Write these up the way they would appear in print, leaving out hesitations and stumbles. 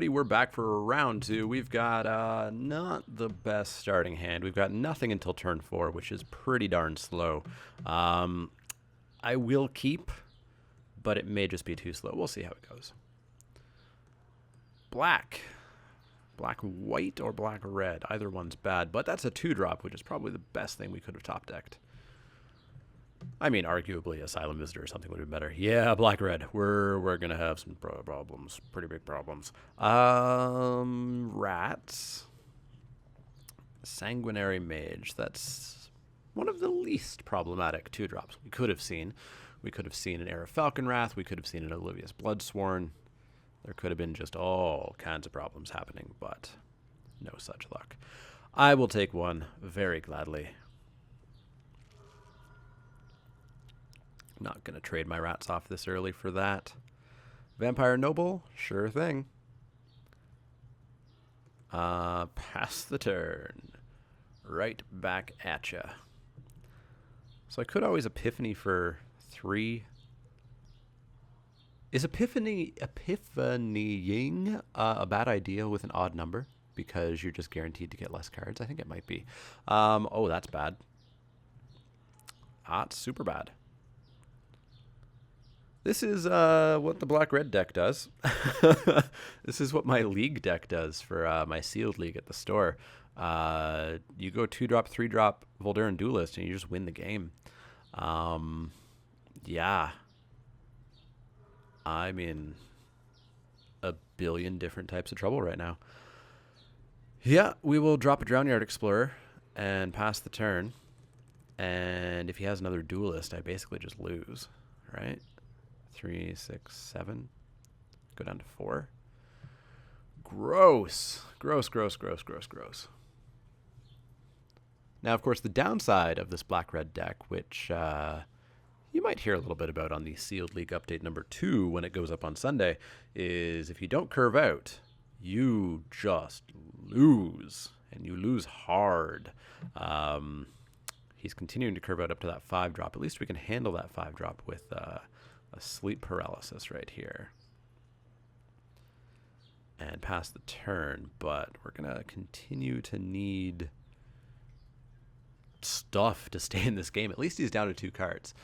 everybody. We're back for round 2. We've got not the best starting hand. We've got nothing until turn 4, which is pretty darn slow. I will keep, but it may just be too slow. We'll see how it goes. Black. Black-white or black-red. Either one's bad, but that's a 2-drop, which is probably the best thing we could have top-decked. I mean, arguably, Asylum Visitor or something would have been better. Yeah, black-red. We're going to have some problems. Pretty big problems. Rats. Sanguinary Mage. That's one of the least problematic 2-drops we could have seen. We could have seen an Era Falcon Wrath. We could have seen an Olivia's Bloodsworn. There could have been just all kinds of problems happening, but no such luck. I will take one very gladly. Not going to trade my rats off this early for that. Vampire Noble, sure thing. Pass the turn. Right back at ya. So I could always Epiphany for 3. Is epiphanying a bad idea with an odd number? Because you're just guaranteed to get less cards? I think it might be. Oh, that's bad. That's super bad. This is what the black-red deck does. This is what my League deck does for my Sealed League at the store. You go 2-drop, 3-drop Volduran Duelist, and you just win the game. Yeah. I'm in a billion different types of trouble right now. Yeah, we will drop a Drownyard Explorer and pass the turn. And if he has another Duelist, I basically just lose, right? 3, 6, 7. Go down to 4. Gross. Gross. Now, of course, the downside of this black-red deck, which you might hear a little bit about on the Sealed League update number 2 when it goes up on Sunday, is if you don't curve out, you just lose, and you lose hard. He's continuing to curve out up to that 5-drop. At least we can handle that 5-drop with a Sleep Paralysis right here. And pass the turn, but we're going to continue to need stuff to stay in this game. At least he's down to 2 cards.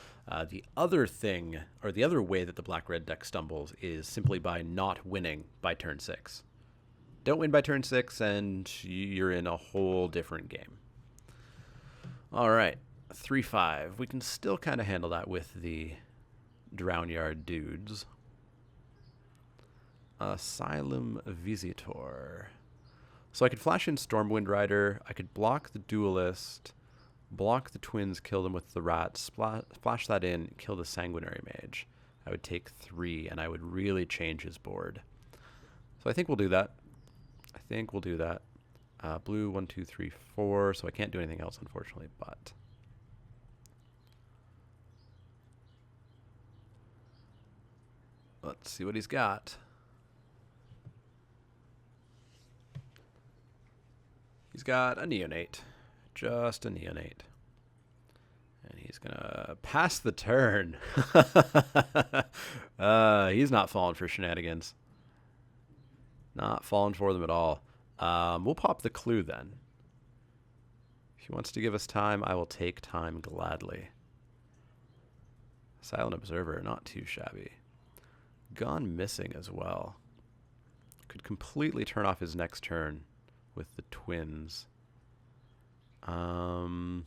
The other thing, or the other way that the black-red deck stumbles is simply by not winning by turn 6. Don't win by turn 6, and you're in a whole different game. All right, 3-5. We can still kind of handle that with the Drownyard dudes. Asylum Visitor. So I could flash in Stormwind Rider. I could block the Duelist, block the twins, kill them with the rats, flash that in, kill the Sanguinary Mage. I would take 3, and I would really change his board. So I think we'll do that. Blue, 1, 2, 3, 4, so I can't do anything else, unfortunately, but... let's see what he's got. He's got a Neonate. Just a Neonate. And he's going to pass the turn. He's not falling for shenanigans. Not falling for them at all. We'll pop the clue then. If he wants to give us time, I will take time gladly. Silent Observer, not too shabby. Gone Missing as well. Could completely turn off his next turn with the twins. And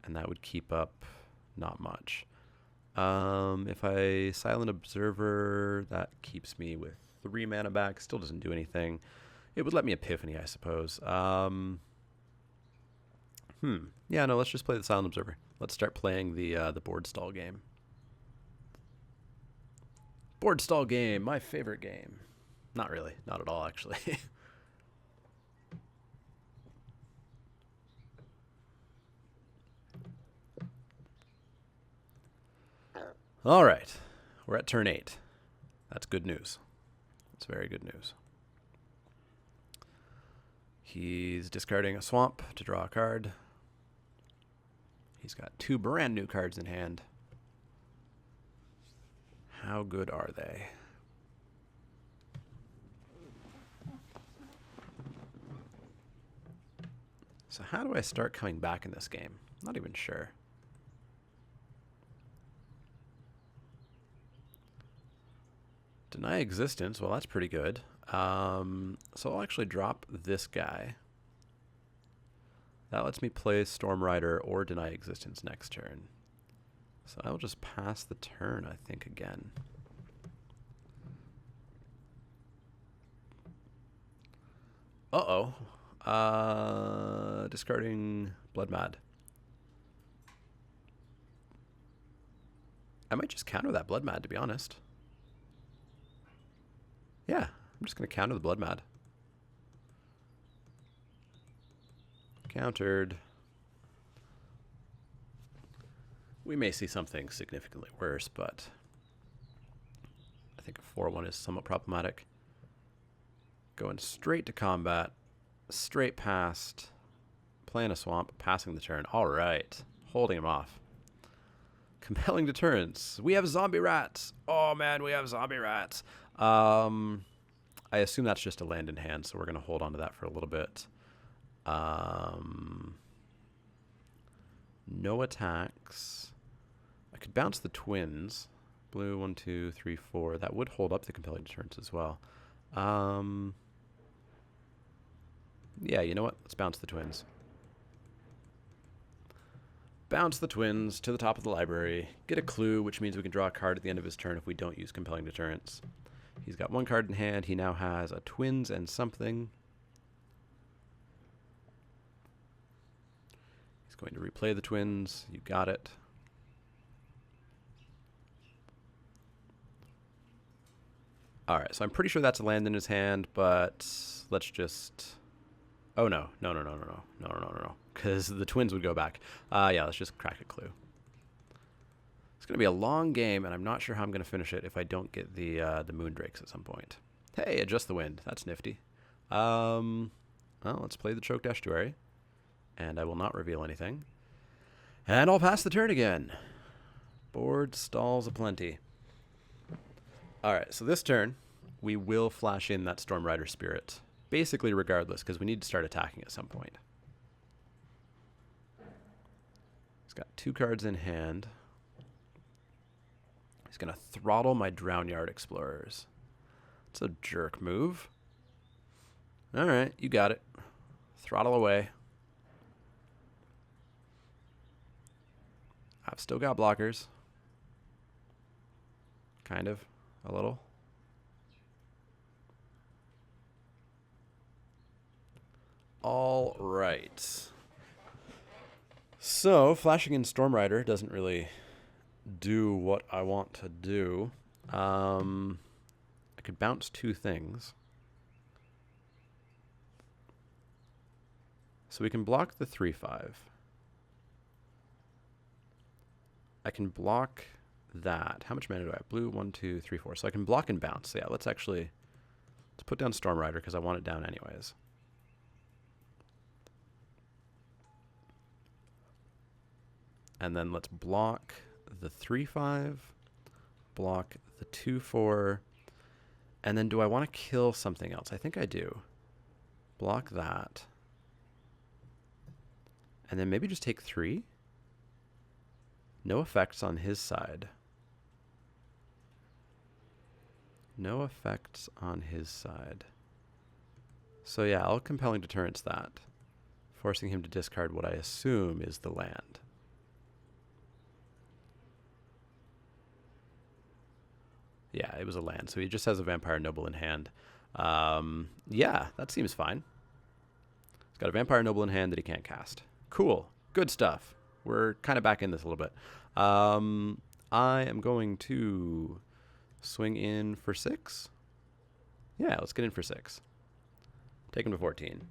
that would keep up not much. If I Silent Observer, that keeps me with 3 mana back. Still doesn't do anything. It would let me Epiphany, I suppose. Yeah, no, let's just play the Silent Observer. Let's start playing the board stall game. Board stall game, my favorite game. Not really. Not at all, actually. All right. We're at turn 8. That's good news. That's very good news. He's discarding a swamp to draw a card. He's got 2 brand new cards in hand. How good are they? So how do I start coming back in this game? Not even sure. Deny existence. Well, that's pretty good. So I'll actually drop this guy. That lets me play Storm Rider or deny existence next turn. So I'll just pass the turn, I think, again. Uh-oh. Discarding Blood Mad. I might just counter that Blood Mad, to be honest. Yeah, I'm just going to counter the Blood Mad. Countered. We may see something significantly worse, but I think a 4-1 is somewhat problematic. Going straight to combat, straight past, playing a swamp, passing the turn. All right, holding him off. Compelling deterrence. We have zombie rats. Oh man, we have zombie rats. I assume that's just a land in hand, so we're going to hold on to that for a little bit. No attacks. I could bounce the twins. Blue, 1, 2, 3, 4. That would hold up the compelling deterrence as well. Yeah, you know what? Let's bounce the twins. Bounce the twins to the top of the library. Get a clue, which means we can draw a card at the end of his turn if we don't use compelling deterrence. He's got 1 card in hand. He now has a twins and something. He's going to replay the twins. You got it. All right, so I'm pretty sure that's a land in his hand, but let's just... Oh, no. No. Because the twins would go back. Yeah, let's just crack a clue. It's going to be a long game, and I'm not sure how I'm going to finish it if I don't get the Moondrakes at some point. Hey, adjust the wind. That's nifty. Well, let's play the Choked Estuary, and I will not reveal anything. And I'll pass the turn again. Board stalls aplenty. All right, so this turn, we will flash in that Storm Rider Spirit. Basically regardless, because we need to start attacking at some point. He's got 2 cards in hand. He's going to throttle my Drownyard Explorers. It's a jerk move. All right, you got it. Throttle away. I've still got blockers. Kind of. A little. All right. So, flashing in Storm Rider doesn't really do what I want to do. I could bounce 2 things. So we can block the 3/5. I can block that. How much mana do I have? Blue, 1, 2, 3, 4. So I can block and bounce. So yeah, let's put down Storm Rider because I want it down anyways. And then let's block the 3/5, block the 2/4, and then do I want to kill something else? I think I do. Block that. And then maybe just take 3. No effects on his side. No effects on his side. So yeah, I'll compelling deterrence that, forcing him to discard what I assume is the land. Yeah, it was a land, so he just has a Vampire Noble in hand. Yeah, that seems fine. He's got a Vampire Noble in hand that he can't cast. Cool. Good stuff. We're kind of back in this a little bit. I am going to swing in for 6. Yeah, let's get in for 6. Take him to 14.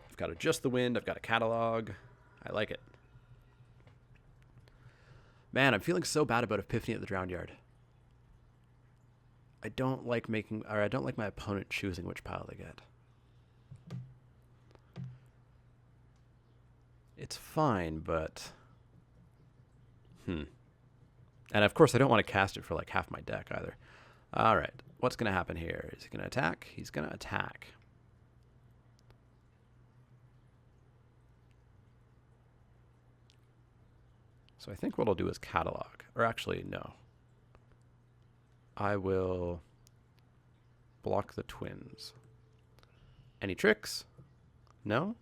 I've got Adjust the Wind. I've got a catalog. I like it. Man, I'm feeling so bad about Epiphany at the Drownyard. I don't like my opponent choosing which pile they get. It's fine, but... And of course, I don't want to cast it for like half my deck either. All right, what's going to happen here? Is he going to attack? He's going to attack. So I think what I'll do is catalog. Or actually, no. I will block the twins. Any tricks? No?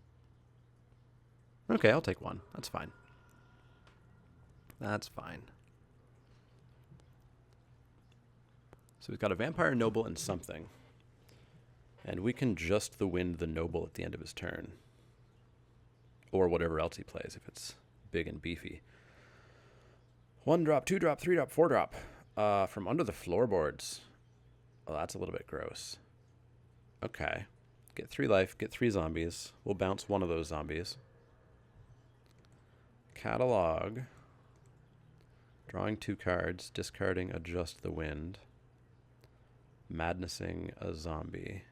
Okay, I'll take one. That's fine. That's fine. So we've got a Vampire Noble and something. And we can just the wind the Noble at the end of his turn. Or whatever else he plays if it's big and beefy. 1 drop, 2 drop, 3 drop, 4 drop. From under the floorboards. Oh, that's a little bit gross. Okay. Get 3 life, get 3 zombies. We'll bounce one of those zombies. Catalog. Drawing 2 cards, discarding Adjust the Wind. Madnessing a zombie.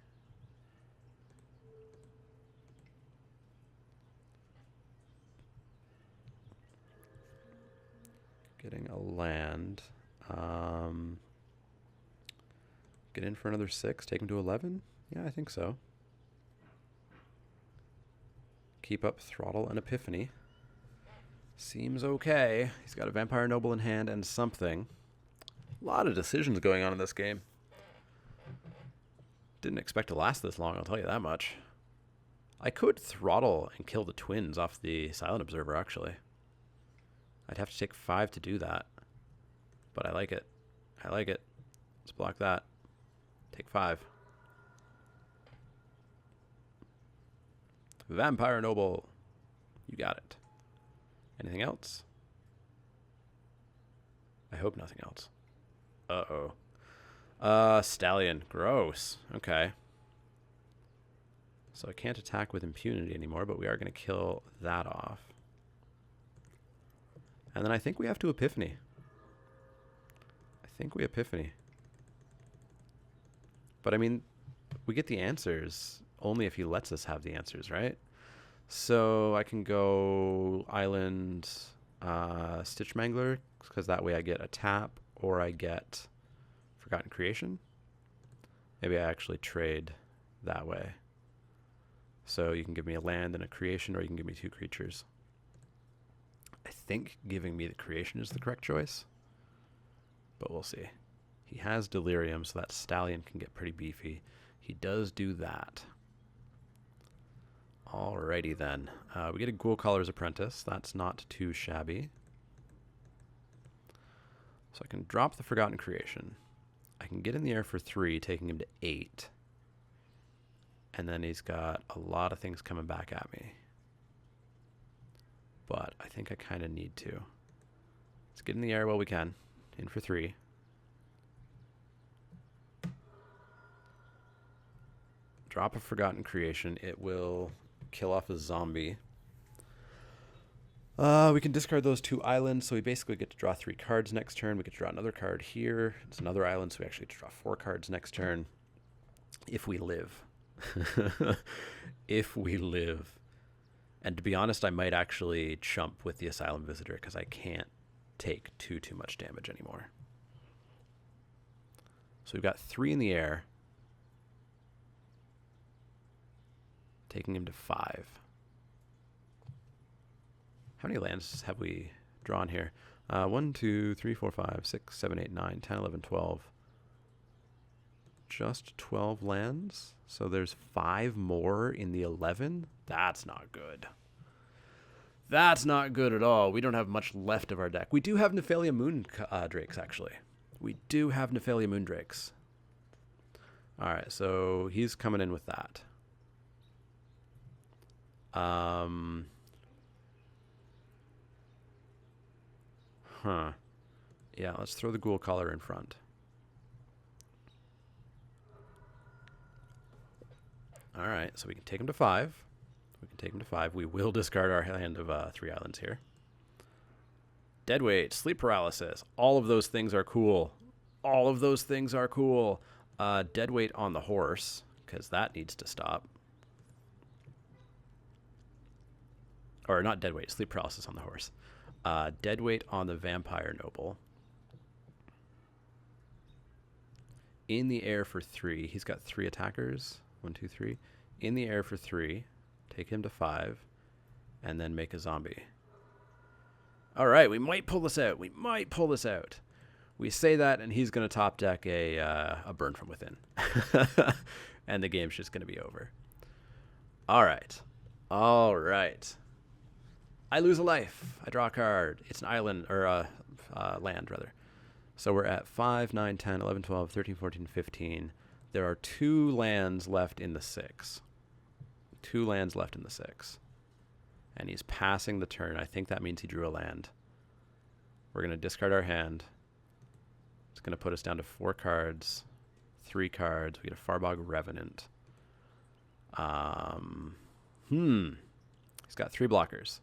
Getting a land. Get in for another 6, take him to 11? Yeah, I think so. Keep up Throttle and Epiphany. Seems okay. He's got a Vampire Noble in hand and something. A lot of decisions going on in this game. Didn't expect to last this long, I'll tell you that much. I could Throttle and kill the twins off the Silent Observer, actually. I'd have to take 5 to do that. But I like it. I like it. Let's block that. Take 5. Vampire Noble. You got it. Anything else? I hope nothing else. Uh-oh. Stallion. Gross. Okay. So I can't attack with impunity anymore, but we are going to kill that off. And then I think we have to Epiphany. I think we Epiphany. But I mean, we get the answers only if he lets us have the answers, right? So I can go Island Stitch Mangler, because that way I get a tap, or I get Forgotten Creation. Maybe I actually trade that way. So you can give me a land and a creation, or you can give me 2 creatures. I think giving me the creation is the correct choice, but we'll see. He has Delirium, so that Stallion can get pretty beefy. He does do that. Alrighty then. We get a Ghoul Caller's Apprentice. That's not too shabby. So I can drop the Forgotten Creation. I can get in the air for 3, taking him to 8. And then he's got a lot of things coming back at me. But I think I kind of need to. Let's get in the air while we can. In for 3. Drop a Forgotten Creation. It will kill off a zombie. We can discard those 2 islands, so we basically get to draw 3 cards next turn. We get to draw another card here. It's another island, so we actually get to draw 4 cards next turn. If we live. If we live. And to be honest, I might actually chump with the Asylum Visitor because I can't take too much damage anymore. So we've got 3 in the air. Taking him to 5. How many lands have we drawn here? 1, 2, 3, 4, 5, 6, 7, 8, 9, 10, 11, 12. Just 12 lands? So there's 5 more in the 11? That's not good. That's not good at all. We don't have much left of our deck. We do have Nephalia Moondrakes, actually. We do have Nephalia Moondrakes. Alright, so he's coming in with that. Yeah, let's throw the Ghoul Caller in front. Alright, so we can take him to 5. We can take him to 5. We will discard our hand of 3 islands here. Deadweight, Sleep Paralysis. All of those things are cool. All of those things are cool. Deadweight on the horse, because that needs to stop. Or not Deadweight, Sleep Paralysis on the horse. Deadweight on the Vampire Noble. In the air for 3. He's got 3 attackers. 1, 2, 3. In the air for 3. Take him to 5. And then make a zombie. All right, we might pull this out. We might pull this out. We say that, and he's going to top deck a Burn from Within. And the game's just going to be over. All right. All right. I lose a life. I draw a card. It's an island, or land, rather. So we're at 5, 9, 10, 11, 12, 13, 14, 15. There are 2 lands left in the 6. 2 lands left in the 6. And he's passing the turn. I think that means he drew a land. We're going to discard our hand. It's going to put us down to 4 cards. 3 cards. We get a Farbog Revenant. He's got 3 blockers.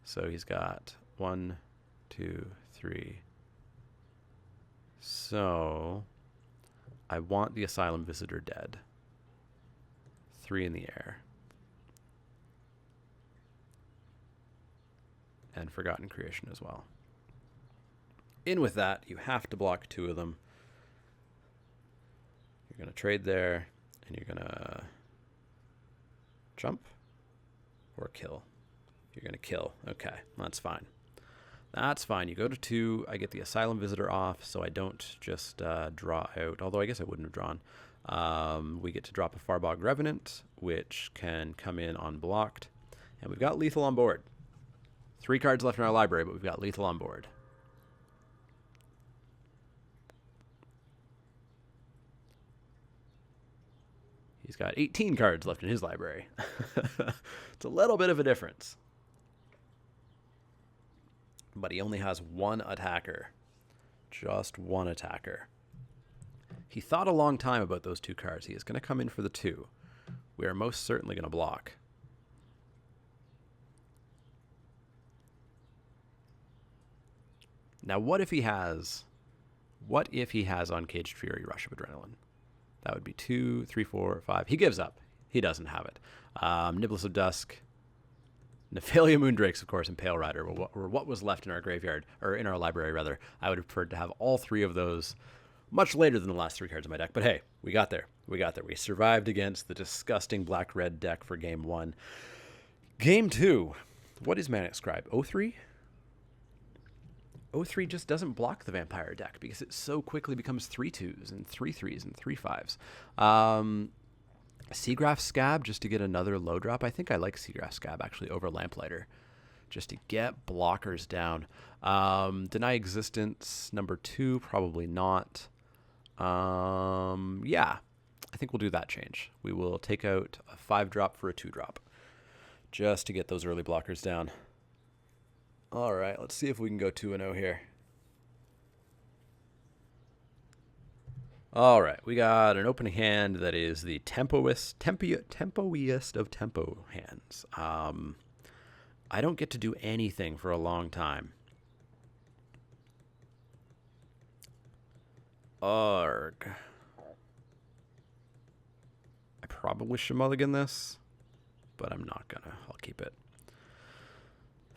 So he's got 1, 2, 3. So I want the Asylum Visitor dead. 3 in the air. And Forgotten Creation as well. In with that, you have to block 2 of them. You're going to trade there, and you're going to jump or kill. You're going to kill. Okay, that's fine. That's fine. You go to 2. I get the Asylum Visitor off, so I don't just draw out. Although I guess I wouldn't have drawn. We get to drop a Farbog Revenant, which can come in unblocked. And we've got lethal on board. 3 cards left in our library, but we've got lethal on board. He's got 18 cards left in his library. It's a little bit of a difference. But he only has 1 attacker. Just 1 attacker. He thought a long time about those 2 cards. He is going to come in for the 2. We are most certainly going to block. Now, what if he has Uncaged Fury, Rush of Adrenaline? That would be 2, 3, 4, 5. He gives up. He doesn't have it. Niblis of Dusk, Nephalia Moondrakes, of course, and Pale Rider were what was left in our graveyard, or in our library, rather. I would have preferred to have all 3 of those much later than the last 3 cards in my deck. But hey, we got there. We got there. We survived against the disgusting black-red deck for Game 1. Game 2. What is Manic Scribe? 03? 03 just doesn't block the Vampire deck because it so quickly becomes 3/2s and 3/3s and 3/5s. Seagraft Scab just to get another low drop. I think I like Seagraft Scab actually over Lamplighter just to get blockers down. Deny Existence number 2, probably not. Yeah, I think we'll do that change. We will take out a 5-drop for a 2-drop just to get those early blockers down. All right, let's see if we can go 2-0 here. All right, we got an opening hand that is the tempoiest of tempo hands. I don't get to do anything for a long time. Arg. I probably should mulligan this, but I'm not gonna. I'll keep it.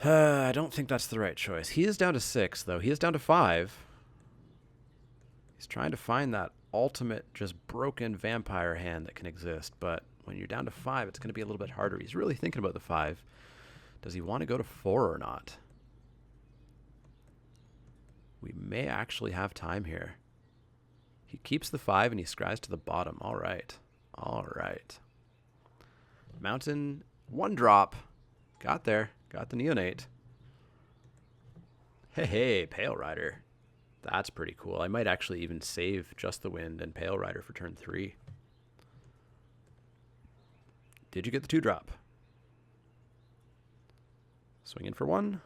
I don't think that's the right choice. He is down to 6, though. He is down to 5. He's trying to find that ultimate, just broken vampire hand that can exist. But when you're down to 5, it's going to be a little bit harder. He's really thinking about the 5. Does he want to go to 4 or not? We may actually have time here. He keeps the 5 and he scries to the bottom. All right. All right. Mountain, 1-drop. Got there. Got the Neonate. Hey, Pale Rider. That's pretty cool. I might actually even save Just the Wind and Pale Rider for turn 3. Did you get the 2-drop? Swing in for 1.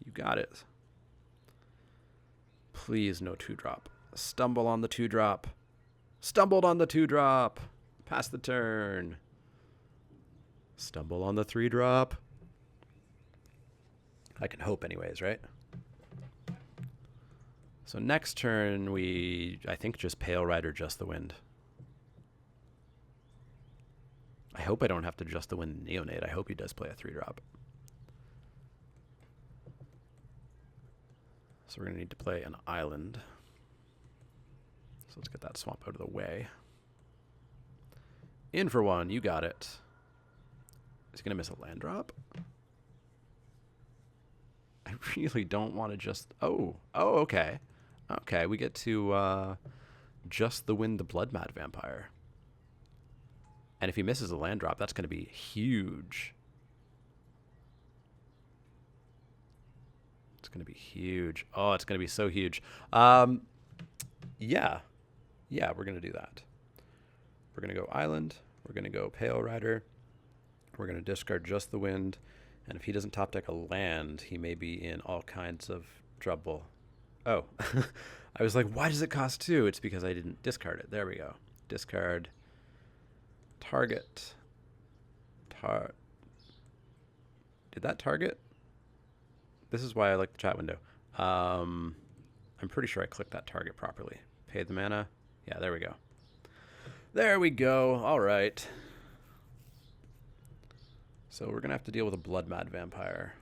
You got it. Please no 2-drop. Stumble on the 2-drop. Stumbled on the 2-drop. Pass the turn. Stumble on the 3-drop. I can hope anyways, right? So next turn, I think just Pale Rider, Just the Wind. I hope I don't have to Just the Wind Neonate. I hope he does play a 3-drop. So we're going to need to play an island. So let's get that swamp out of the way. In for 1, you got it. Is he going to miss a land drop? I really don't want to just... Oh, okay. Okay, we get to just the Wind the Blood Mad Vampire. And if he misses a land drop, that's going to be huge. It's going to be huge. Oh, it's going to be so huge. Yeah. Yeah, we're going to do that. We're going to go Island. We're going to go Pale Rider. We're going to discard just the Wind. And if he doesn't top deck a land, he may be in all kinds of trouble. Oh, I was like, why does it cost 2? It's because I didn't discard it. There we go. Discard. Target. Did that target? This is why I like the chat window. I'm pretty sure I clicked that target properly. Pay the mana. Yeah, there we go. There we go. All right. So we're going to have to deal with a Blood Mad Vampire.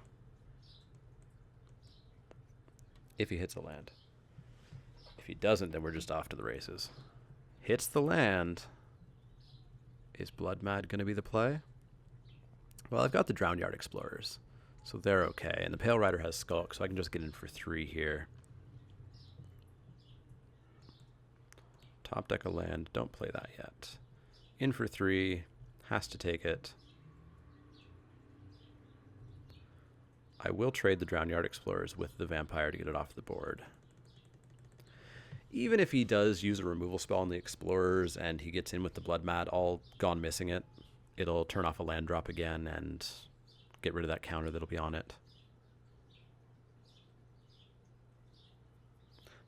If he hits a land. If he doesn't, then we're just off to the races. Hits the land. Is Blood Mad going to be the play? Well, I've got the Drownyard Explorers, so they're okay. And the Pale Rider has Skulk, so I can just get in for 3 here. Top deck a land. Don't play that yet. In for 3. Has to take it. I will trade the Drownyard Explorers with the Vampire to get it off the board. Even if he does use a removal spell on the Explorers and he gets in with the Blood Mad, all gone missing it, it'll turn off a land drop again and get rid of that counter that'll be on it.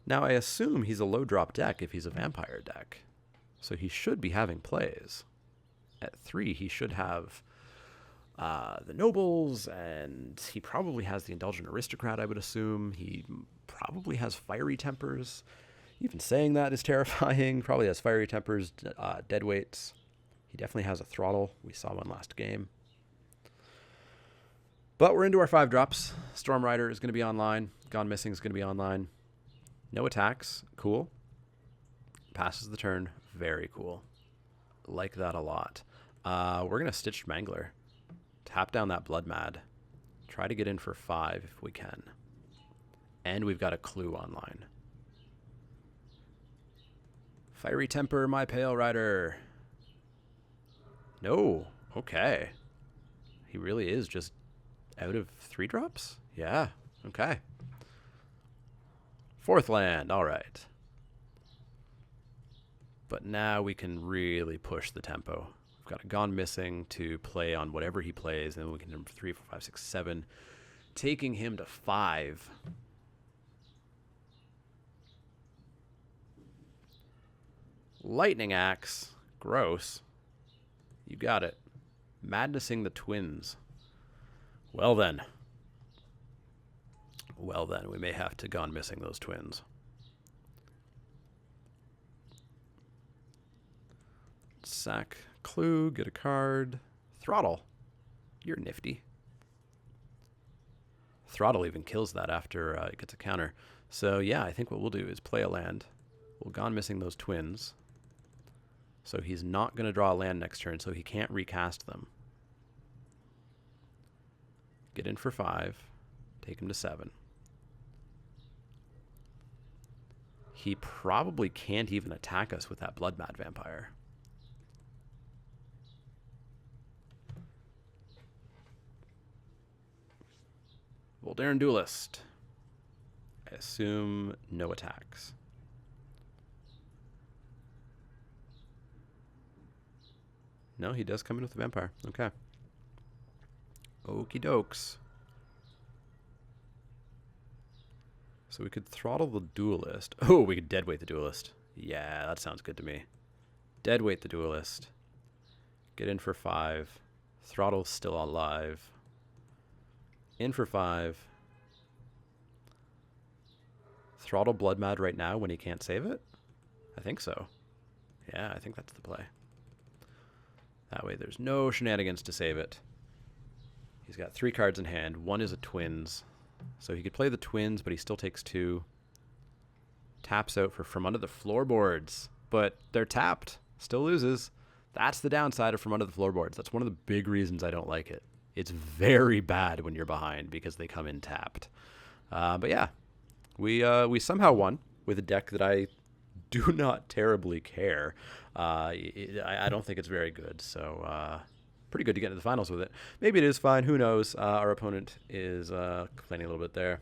Now, I assume he's a low drop deck if he's a Vampire deck. So he should be having plays. At 3, he should have the Nobles, and he probably has the Indulgent Aristocrat, I would assume. He probably has Fiery Tempers. Even saying that is terrifying. Probably has Fiery Tempers, Deadweights. He definitely has a Throttle. We saw one last game. But we're into our 5 drops. Storm Rider is going to be online. Gone Missing is going to be online. No attacks. Cool. Passes the turn. Very cool. Like that a lot. We're going to Stitched Mangler. Tap down that Blood Mad. Try to get in for 5 if we can. And we've got a Clue online. Fiery Temper, my Pale Rider. No. Okay. He really is just out of 3 drops? Yeah. Okay. 4th land. All right. But now we can really push the tempo. We've got a Gone Missing to play on whatever he plays, and then we can hit him for 3, 4, 5, 6, 7. Taking him to 5. Lightning Axe. Gross. You got it. Madnessing the Twins. Well then. Well then, we may have to Gone Missing those Twins. Sack Clue, get a card. Throttle. You're nifty. Throttle even kills that after it gets a counter. So yeah, I think what we'll do is play a land. We'll Gone Missing those Twins. So he's not going to draw a land next turn, so he can't recast them. Get in for 5. Take him to 7. He probably can't even attack us with that Blood Mad Vampire. Voldaren Duelist. I assume no attacks. No, he does come in with the Vampire. Okay. Okie dokes. So we could Throttle the Duelist. Oh, we could Deadweight the Duelist. Yeah, that sounds good to me. Deadweight the Duelist. Get in for 5. Throttle's still alive. In for 5. Throttle Blood Mad right now when he can't save it? I think so. Yeah, I think that's the play. That way there's no shenanigans to save it. He's got 3 cards in hand. 1 is a Twins. So he could play the Twins, but he still takes 2. Taps out for From Under the Floorboards. But they're tapped. Still loses. That's the downside of From Under the Floorboards. That's one of the big reasons I don't like it. It's very bad when you're behind because they come in tapped. But yeah, we somehow won with a deck that I do not terribly care. I don't think it's very good, so pretty good to get into the finals with it. Maybe it is fine. Who knows? Our opponent is complaining a little bit there.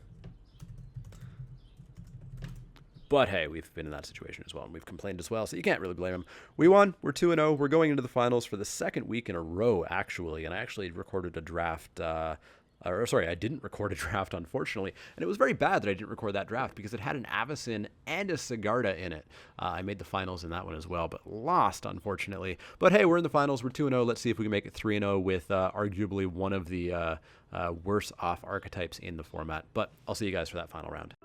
But hey, we've been in that situation as well, and we've complained as well, so you can't really blame them. We won. We're 2-0. We're going into the finals for the second week in a row, actually, and I actually recorded a draft. I didn't record a draft, unfortunately, and it was very bad that I didn't record that draft because it had an Avacyn and a Sigarda in it. I made the finals in that one as well, but lost, unfortunately. But hey, we're in the finals. We're 2-0. Let's see if we can make it 3-0 with arguably one of the worse off archetypes in the format. But I'll see you guys for that final round.